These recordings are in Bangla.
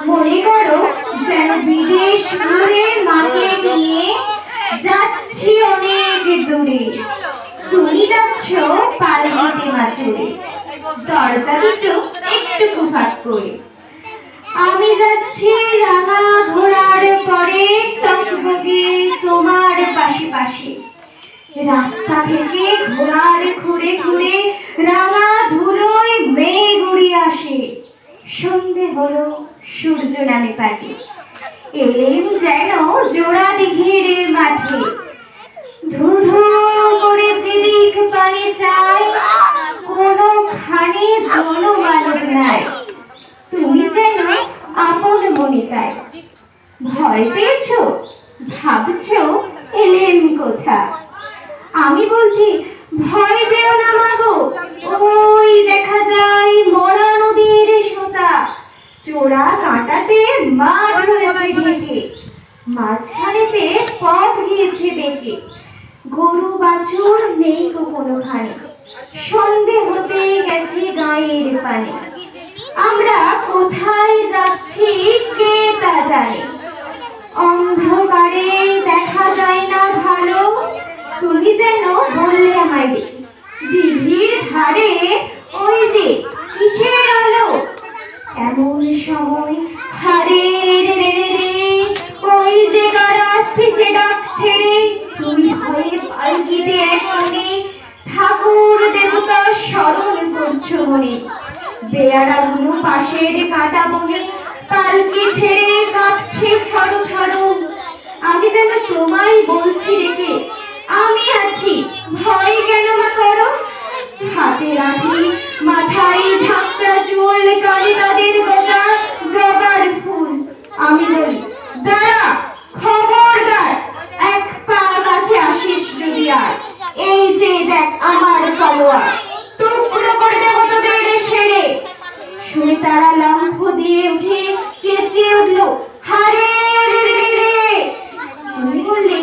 মনে করো যেন বিদেশ ঘুরে মাকে নিয়ে যাচ্ছি অনেক দূরে। তুমি যাচ্ছ পালকিতে মাঝুরে, দরজা দুটো একটু ফাঁক করে। আমি যাচ্ছি রাঙা ঘোড়ার পরে, টকবগে তোমার পাশে পাশে। রাস্তা থেকে ঘোড়ার ঘুরে ঘুরে রাঙা ধুলোয় মেঘ উড়ে আসে। সন্ধে হলো, সূর্য নামে পাটে, এলেম যেন জোড়া দিঘির মাঠে। ধু ধু করে যেদিক পানে চায়, কোনোখানে জনমানব নাই। তুমি যেন আপন মনে তাই। ভয় পেয়েছো, ভাবছো এলেম কোথা? আমি বলছি ভয় পেও না মাগো, ওই দেখা যায় মরা নদীর সোতা। চোরা কাঁটাতে মাঠ হয়েছে ঢেকে, মাঝখানেতে পথ গিয়েছে বেঁকে। গরু বাছুর নেই কোনোখানে, সন্ধে হতে গেছে গায়ের পানে। আমরা কোথায় যাচ্ছি কে তা জানে, অন্ধকারে দেখা যায় না ভালো। তুমি যেন বললে আমায় দিঘির ধারে ওই যে কিসের আলো। এমন সময় হারে রে রে রে রে, ওই যে কারা আসছে ডাকছে রে। তুমি ভয়ে পালকিতে এক কোণে ঠাকুর দেবতা স্মরণ করছো মনে। বেয়ারাগুলো পাশের কাটা বনে পালকি ছেড়ে কাঁপছে থরো থরো। আমি যেন তোমায় বলছি রেখে, আমি আছি, ভয় কেন মা করো। হাতে লাঠি, মাথায় ঝাঁকড়া চুল, কানে তাদের গোটা জবার ফুল। আমি বলি দাঁড়া, খবরদার, এক পা কাছে আসিস যদি আর। এই যে দেখ আমার তলোয়ার, টুকরো করে দেবো তোদের ছেড়ে। শুনে তারা লম্ফ দিয়ে উঠে চেঁচিয়ে উঠলো, হারে রে রে রে রে। তুমি বললে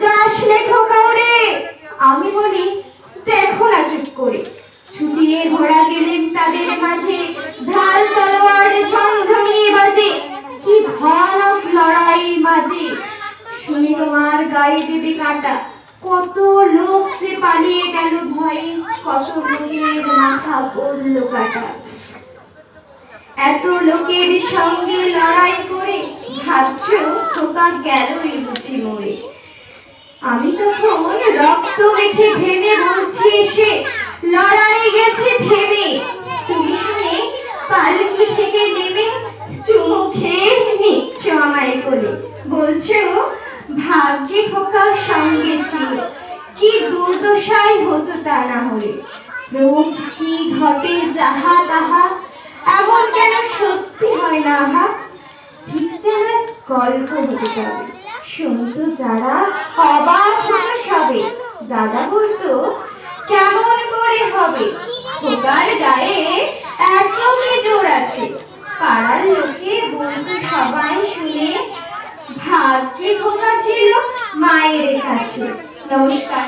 যাস লেখো কাউরে। আমি বলি দেখো না চুপ করে। ছুটিয়ে ঘোড়া গেলেন তাদের মাঝে, ঢাল তলোয়ার ঝমঝমিয়ে বাজে। কি ভয়ানক লড়াই মাঝে, শুনে তোমার গায়ে দেবে কাঁটা। কত লোক যে পালিয়ে গেল ভয়ে, কত লোকের মাথা পড়লো কাটা। এত লোকের সঙ্গে লড়াই করে ভাবছো খোকা গেলই বুঝি মরে। আমি তখন রক্ত মেখে ঘেমে বলছি এসে, লড়াই গেছে থেমে। তুমি শুনে পালকি থেকে নেমে চুমু খেয়ে নিচ্ছ আমায় কোলে। বলছো ভাগ্যে খোকার সঙ্গে ছিল, কি দুর্দশাই হতো তা না হলে। রোজ কি ঘটে যাহা তাহা, এমন কেন সত্যি হয় না আহা। ঠিক যেন গল্প হতে পারে, শুনতো যারা অবাক হতো সবে। দাদা বলতো কেমন করে হবে, খোকার গায়ে এত কি জোর আছে। পাড়ার লোকে বলতো সবাই শুনে, ভাগ্যে খোকা ছিল মায়ের কাছে। নমস্কার।